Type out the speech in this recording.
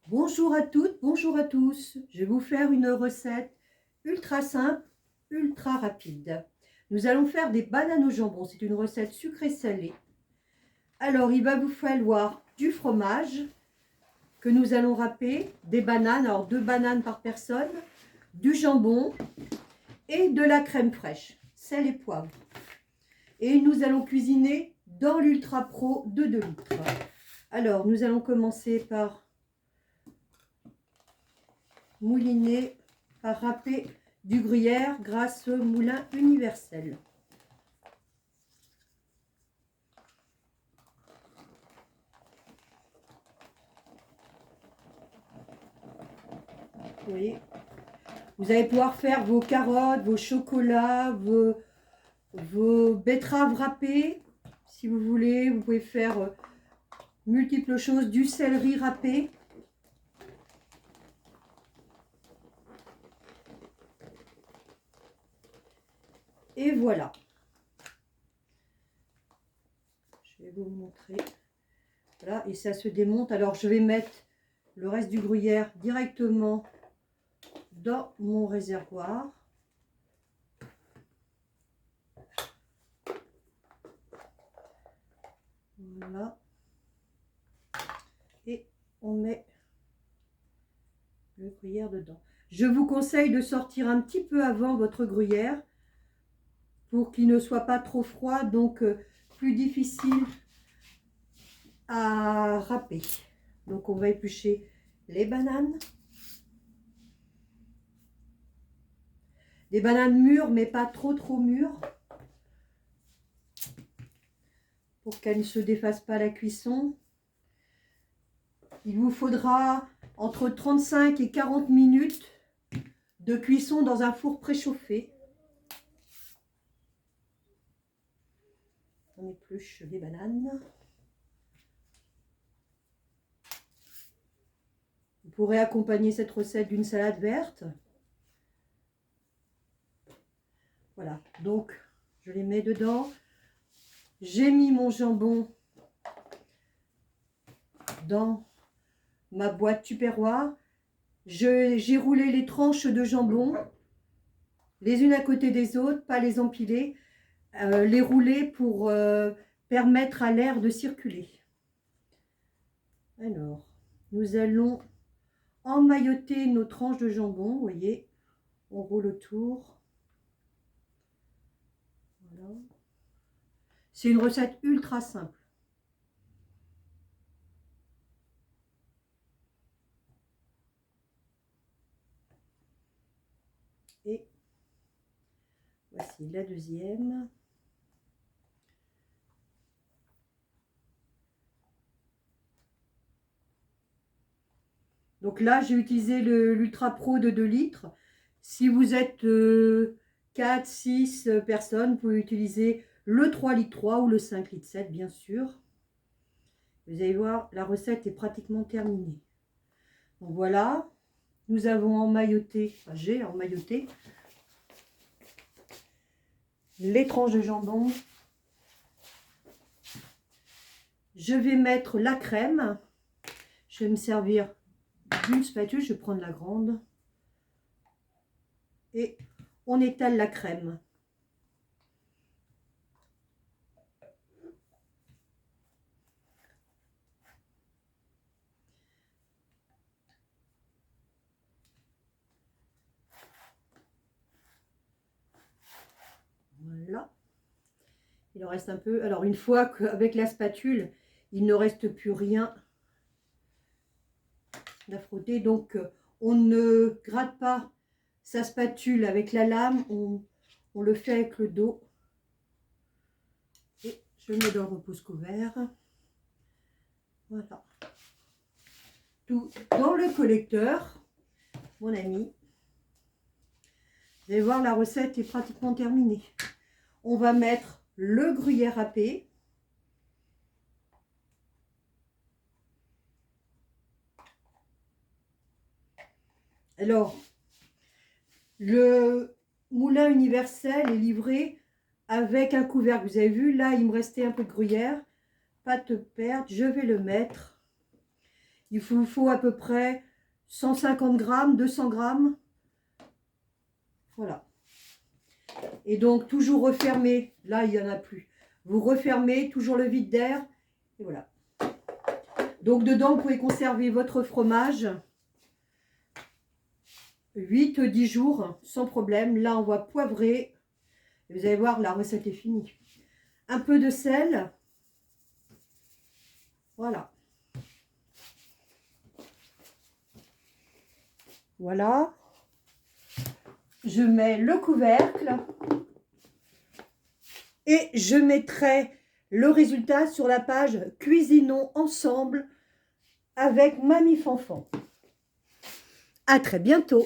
Bonjour à toutes, bonjour à tous. Je vais vous faire une recette ultra simple, ultra rapide. Nous allons faire des bananes au jambon. C'est une recette sucrée-salée. Alors, il va vous falloir du fromage que nous allons râper, des bananes, alors 2 bananes par personne, du jambon et de la crème fraîche, sel et poivre. Et nous allons cuisiner dans l'Ultra Pro de 2 litres. Alors, nous allons commencer par mouliner, par râper du gruyère grâce au moulin universel. Vous voyez, vous allez pouvoir faire vos carottes, vos chocolats, vos betteraves râpées. Si vous voulez, vous pouvez faire multiples choses, du céleri râpé. Et voilà. Je vais vous montrer. Voilà, et ça se démonte. Alors, je vais mettre le reste du gruyère directement dans mon réservoir. Voilà. Et on met le gruyère dedans. Je vous conseille de sortir un petit peu avant votre gruyère pour qu'il ne soit pas trop froid, donc plus difficile à râper. Donc on va éplucher les bananes. Des bananes mûres, mais pas trop mûres, pour qu'elles ne se défassent pas à la cuisson. Il vous faudra entre 35 et 40 minutes de cuisson dans un four préchauffé. On épluche les bananes. Vous pourrez accompagner cette recette d'une salade verte. Voilà, donc je les mets dedans. J'ai mis mon jambon dans ma boîte tupperware. J'ai roulé les tranches de jambon, les unes à côté des autres, pas les empiler, les rouler pour permettre à l'air de circuler. Alors, nous allons emmailloter nos tranches de jambon, vous voyez, on roule autour. Voilà. C'est une recette ultra simple. Et voici la deuxième. Donc là, j'ai utilisé l'Ultra Pro de 2 litres. Si vous êtes 4, 6 personnes, vous pouvez utiliser le 3 litres 3 ou le 5 litres 7, bien sûr. Vous allez voir, la recette est pratiquement terminée. Donc voilà, nous avons emmailloté, enfin, j'ai emmailloté les tranches de jambon. Je vais mettre la crème. Je vais me servir d'une spatule, je vais prendre la grande. Et on étale la crème. Voilà. Il en reste un peu. Alors une fois qu'avec la spatule, il ne reste plus rien à frotter. Donc on ne gratte pas sa spatule avec la lame, on le fait avec le dos. Et je mets dans le repose couvert. Voilà. Tout dans le collecteur, mon ami. Vous allez voir, la recette est pratiquement terminée. On va mettre le gruyère râpé. Alors, le moulin universel est livré avec un couvercle. Vous avez vu, là, il me restait un peu de gruyère. Pas de perdre, je vais le mettre. Il vous faut à peu près 150 grammes, 200 grammes. Voilà. Et donc, toujours refermer. Là, il n'y en a plus. Vous refermez, toujours le vide d'air. Et voilà. Donc, dedans, vous pouvez conserver votre fromage 8-10 jours sans problème. Là, on va poivrer. Et vous allez voir, la recette est finie. Un peu de sel. Voilà. Voilà. Je mets le couvercle. Et je mettrai le résultat sur la page Cuisinons ensemble avec Mamie Fanfan. À très bientôt.